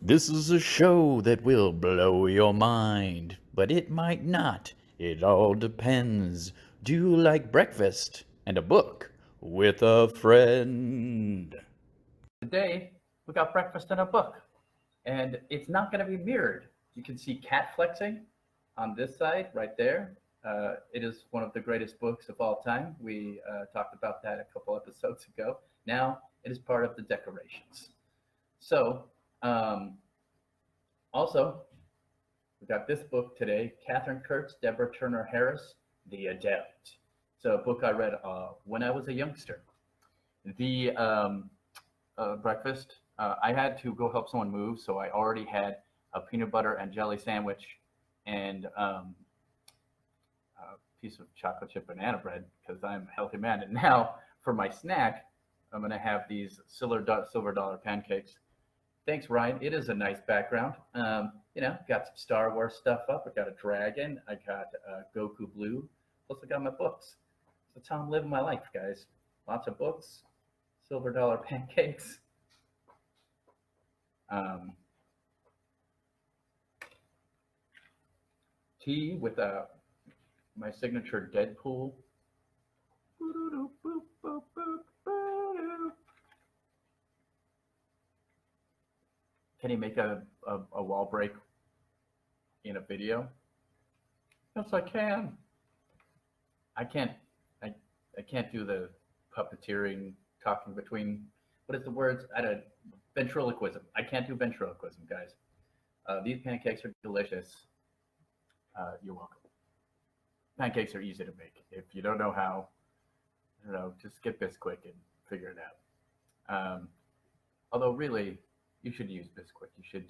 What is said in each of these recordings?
This is a show that will blow your mind, but it might not. It all depends. Do you like breakfast and a book with a friend? Today, we got breakfast and a book, and it's not going to be mirrored. You can see cat flexing on this side right there. It is one of the greatest books of all time. We talked about that a couple episodes ago. Now it is part of the decorations. So, um, also, we got this book today, Katherine Kurtz, Deborah Turner Harris, The Adept. It's a book I read when I was a youngster. The breakfast, I had to go help someone move, so I already had a peanut butter and jelly sandwich and a piece of chocolate chip banana bread because I'm a healthy man. And now for my snack, I'm going to have these silver dollar pancakes. Thanks, Ryan. It is a nice background. Got some Star Wars stuff up. I got a dragon. I got Goku Blue. Plus, I got my books. That's how I'm living my life, guys. Lots of books, silver dollar pancakes. Tea with my signature Deadpool. Can he make a wall break in a video? Yes, I can. I can't. I can't do the puppeteering, talking between. What is the words? Ventriloquism. I can't do ventriloquism, guys. These pancakes are delicious. You're welcome. Pancakes are easy to make. If you don't know how, just get Bisquick and figure it out. Although really, you should use Bisquick. You should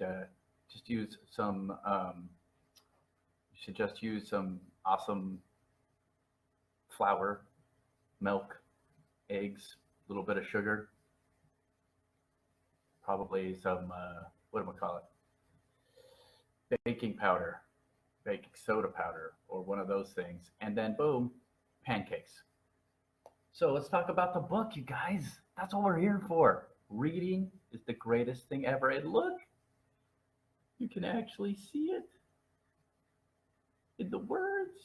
just use some. You should just use some awesome flour, milk, eggs, a little bit of sugar, probably some what do I call it? Baking powder, baking soda powder, or one of those things, and then boom, pancakes. So let's talk about the book, you guys. That's what we're here for. Reading is the greatest thing ever. And look, you can actually see it in the words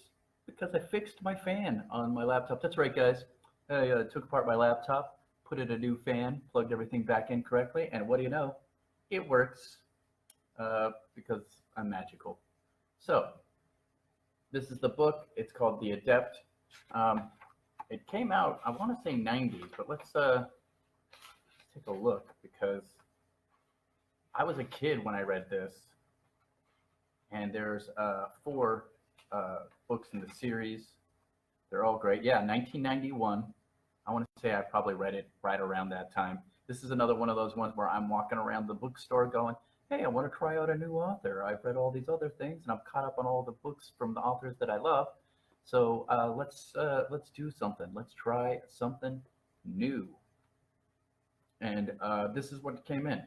because I fixed my fan on my laptop. That's right, guys. I took apart my laptop, put in a new fan, plugged everything back in correctly, and what do you know? It works because I'm magical. So this is the book. It's called The Adept. It came out, I want to say 90s, but let's take a look because I was a kid when I read this, and there's 4 books in the series. They're all great. Yeah, 1991. I want to say I probably read it right around that time. This is another one of those ones where I'm walking around the bookstore going, hey, I want to try out a new author. I've read all these other things, and I'm caught up on all the books from the authors that I love. So let's do something. Let's try something new. And this is what came in.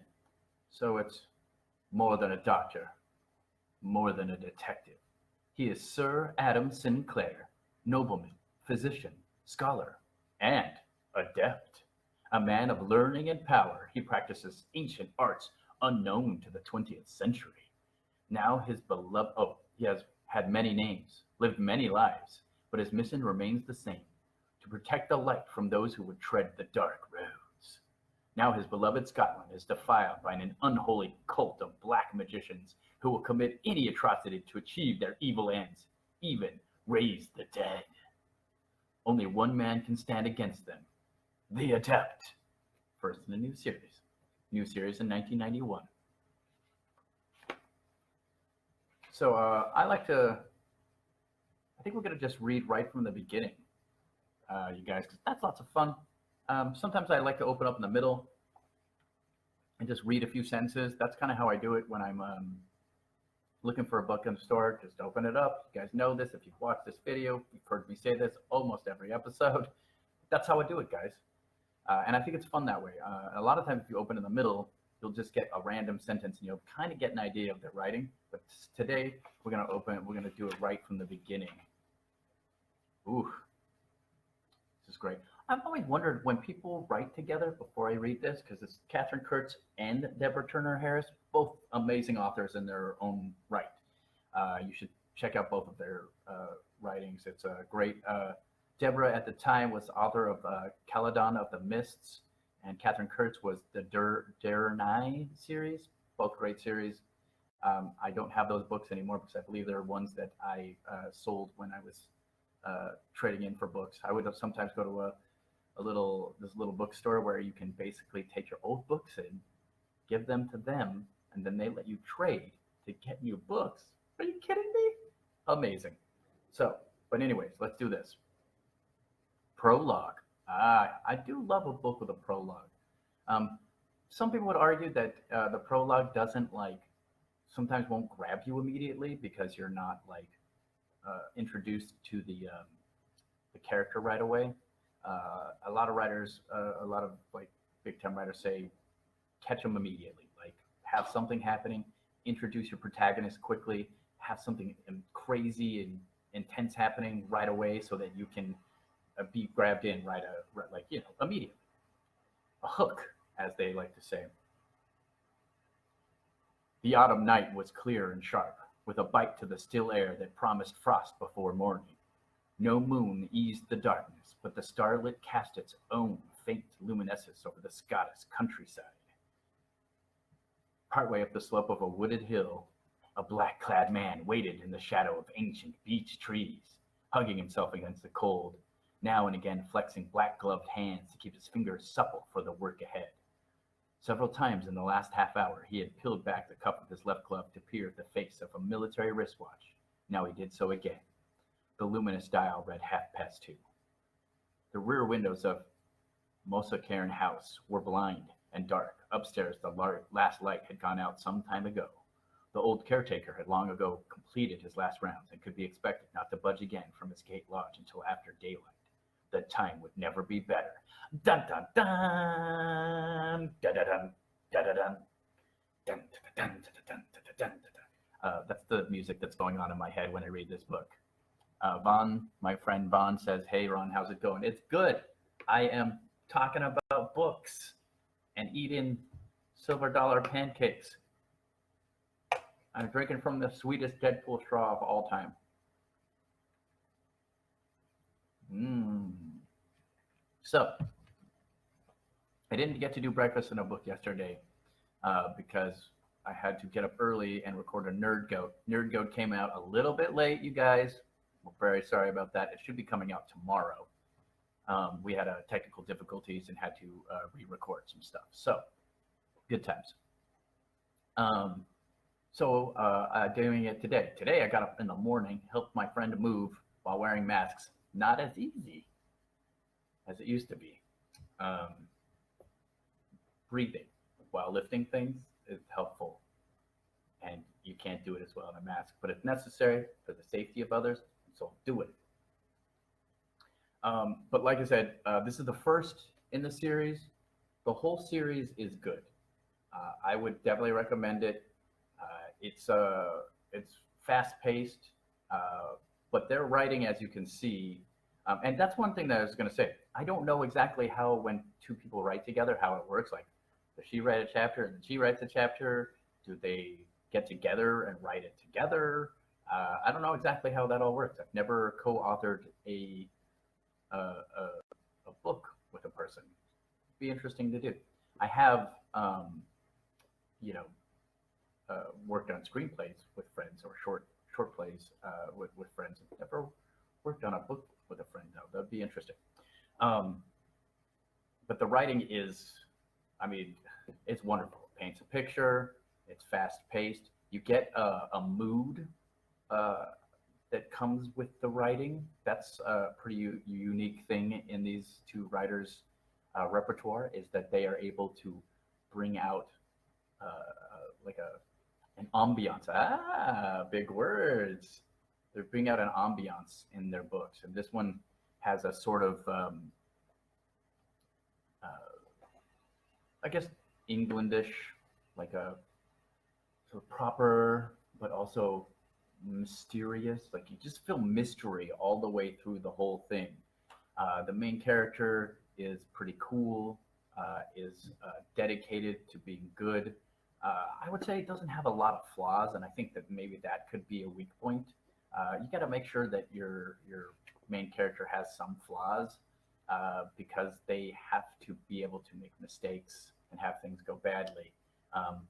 So it's more than a doctor, more than a detective. He is Sir Adam Sinclair, nobleman, physician, scholar, and adept. A man of learning and power, he practices ancient arts unknown to the 20th century. Now his beloved, he has had many names, lived many lives, but his mission remains the same, to protect the light from those who would tread the dark roads. Now his beloved Scotland is defiled by an unholy cult of black magicians who will commit any atrocity to achieve their evil ends, even raise the dead. Only one man can stand against them, the Adept. First in a new series. New series in 1991. So I think we're going to just read right from the beginning, you guys, because that's lots of fun. Sometimes I like to open up in the middle and just read a few sentences. That's kind of how I do it when I'm looking for a book in the store. Just open it up. You guys know this. If you've watched this video, you've heard me say this almost every episode. That's how I do it, guys. And I think it's fun that way. A lot of times if you open in the middle, you'll just get a random sentence and you'll kind of get an idea of their writing. But today we're going to do it right from the beginning. Ooh, this is great. I've always wondered when people write together before I read this, because it's Katherine Kurtz and Deborah Turner Harris, both amazing authors in their own right. You should check out both of their writings. It's a great. Deborah at the time was author of Caledon of the Mists, and Katherine Kurtz was the Derrick Murray series. Both great series. I don't have those books anymore because I believe they're ones that I sold when I was trading in for books. I would sometimes go to this little bookstore where you can basically take your old books and give them to them, and then they let you trade to get new books. Are you kidding me? Amazing. So, but anyways, let's do this. Prologue. I do love a book with a prologue. Some people would argue that the prologue doesn't sometimes won't grab you immediately because you're not introduced to the character right away. A lot of writers, a lot of big time writers say, catch them immediately. Have something happening, introduce your protagonist quickly, have something crazy and intense happening right away so that you can be grabbed in immediately. A hook, as they like to say. The autumn night was clear and sharp, with a bite to the still air that promised frost before morning. No moon eased the darkness, but the starlit cast its own faint luminescence over the Scottish countryside. Partway up the slope of a wooded hill, a black-clad man waited in the shadow of ancient beech trees, hugging himself against the cold, now and again flexing black-gloved hands to keep his fingers supple for the work ahead. Several times in the last half hour, he had peeled back the cuff of his left glove to peer at the face of a military wristwatch. Now he did so again. The luminous dial read 2:30. The rear windows of Mosa Cairn House were blind and dark. Upstairs, the last light had gone out some time ago. The old caretaker had long ago completed his last rounds and could be expected not to budge again from his gate lodge until after daylight. The time would never be better. Dun dun dun, da da dun, da da dun, dun dun dun dun dun dun. That's the music that's going on in my head when I read this book. Vaughn, my friend Vaughn, says, "Hey Ron, how's it going?" It's good. I am talking about books and eating silver dollar pancakes. I'm drinking from the sweetest Deadpool straw of all time. So, I didn't get to do breakfast in a book yesterday because I had to get up early and record a Nerd Goat. Nerd Goat came out a little bit late, you guys. We're very sorry about that. It should be coming out tomorrow. We had technical difficulties and had to re-record some stuff. So, good times. Doing it today. Today I got up in the morning, helped my friend move while wearing masks. Not as easy as it used to be. Breathing while lifting things is helpful, and you can't do it as well in a mask, but it's necessary for the safety of others, so do it. But like I said, this is the first in the series. The whole series is good. I would definitely recommend it. It's fast-paced, but their writing, as you can see, and that's one thing that I was going to say. I don't know exactly how, when two people write together, how it works. Like, does she write a chapter and then she writes a chapter? Do they get together and write it together? I don't know exactly how that all works. I've never co-authored a book with a person. It'd be interesting to do. I have, worked on screenplays with friends or short plays with friends. I've never worked on a book with a friend, though. That'd be interesting. But the writing is, it's wonderful. It paints a picture. It's fast-paced. You get a mood that comes with the writing. That's a pretty unique thing in these two writers' repertoire, is that they are able to bring out an ambiance. Big words. They bring out an ambiance in their books, and this one has a sort of, Englandish, like a sort of proper, but also mysterious. Like, you just feel mystery all the way through the whole thing. The main character is pretty cool, is dedicated to being good. I would say it doesn't have a lot of flaws, and I think that maybe that could be a weak point. You got to make sure that your main character has some flaws because they have to be able to make mistakes and have things go badly. Um,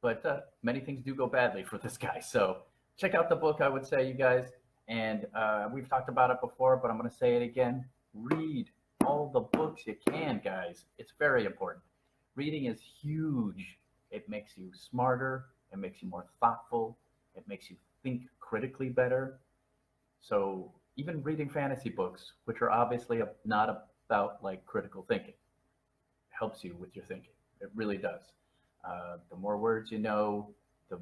but many things do go badly for this guy. So check out the book, I would say, you guys. And we've talked about it before, but I'm going to say it again. Read all the books you can, guys. It's very important. Reading is huge. It makes you smarter. It makes you more thoughtful. It makes you think critically better. So even reading fantasy books, which are obviously not about like critical thinking, helps you with your thinking. It really does. The more words you know, the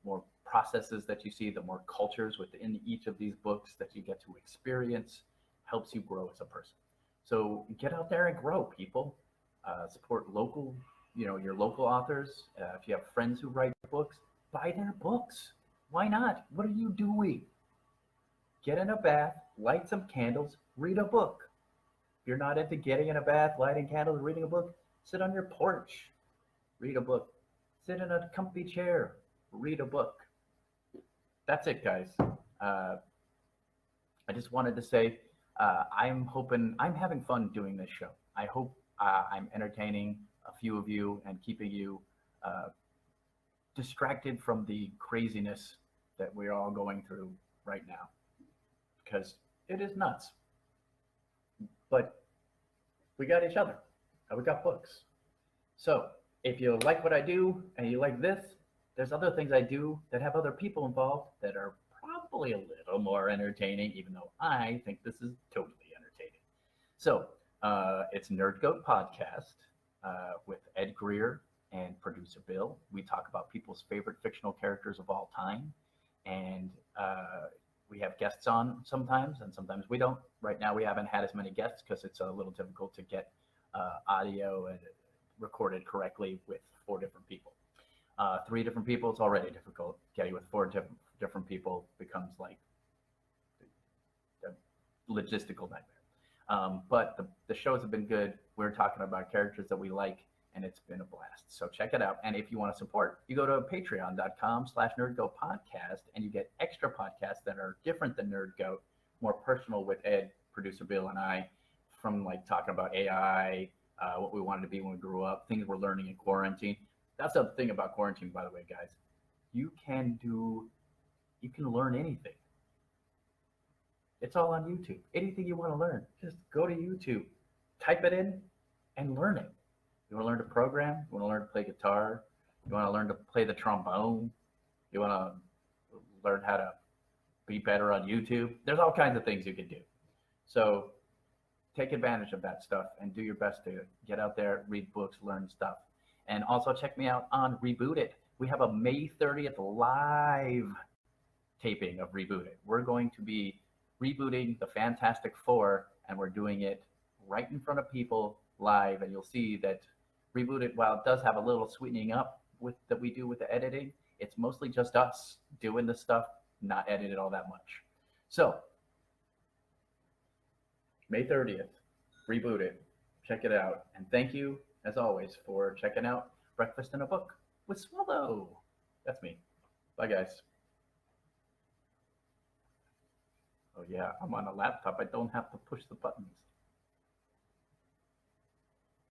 more processes that you see, the more cultures within each of these books that you get to experience, helps you grow as a person. So get out there and grow, people. Support local, your local authors. If you have friends who write books, buy their books. Why not? What are you doing? Get in a bath, light some candles, read a book. If you're not into getting in a bath, lighting candles, reading a book, sit on your porch, read a book. Sit in a comfy chair, read a book. That's it, guys. I just wanted to say I'm having fun doing this show. I hope I'm entertaining a few of you and keeping you distracted from the craziness that we're all going through right now, because it is nuts. But we got each other and we got books. So if you like what I do and you like this, there's other things I do that have other people involved that are probably a little more entertaining, even though I think this is totally entertaining. So it's Nerd Goat Podcast with Ed Greer and producer Bill. We talk about people's favorite fictional characters of all time, and we have guests on sometimes, and sometimes we don't. Right now, we haven't had as many guests because it's a little difficult to get audio and recorded correctly with 4 different people. 3 different people, it's already difficult. Getting with 4 different people becomes like a logistical nightmare. But the shows have been good. We're talking about characters that we like, and it's been a blast. So check it out. And if you want to support, you go to patreon.com/nerdgoatpodcast, and you get extra podcasts that are different than Nerd Goat, more personal with Ed, producer Bill, and I, from like talking about AI, what we wanted to be when we grew up, things we're learning in quarantine. That's the thing about quarantine, by the way, guys. You can learn anything. It's all on YouTube. Anything you want to learn, just go to YouTube, type it in, and learn it. You want to learn to program? You want to learn to play guitar? You want to learn to play the trombone? You want to learn how to be better on YouTube? There's all kinds of things you can do. So take advantage of that stuff and do your best to get out there, read books, learn stuff. And also check me out on Reboot It. We have a May 30th live taping of Reboot It. We're going to be rebooting the Fantastic Four, and we're doing it right in front of people live. And you'll see that Reboot It, while it does have a little sweetening up that we do with the editing, it's mostly just us doing the stuff, not edited all that much. So May 30th, Reboot It. Check it out. And thank you, as always, for checking out Breakfast in a Book with Swallow. That's me. Bye, guys. Oh, yeah, I'm on a laptop. I don't have to push the buttons.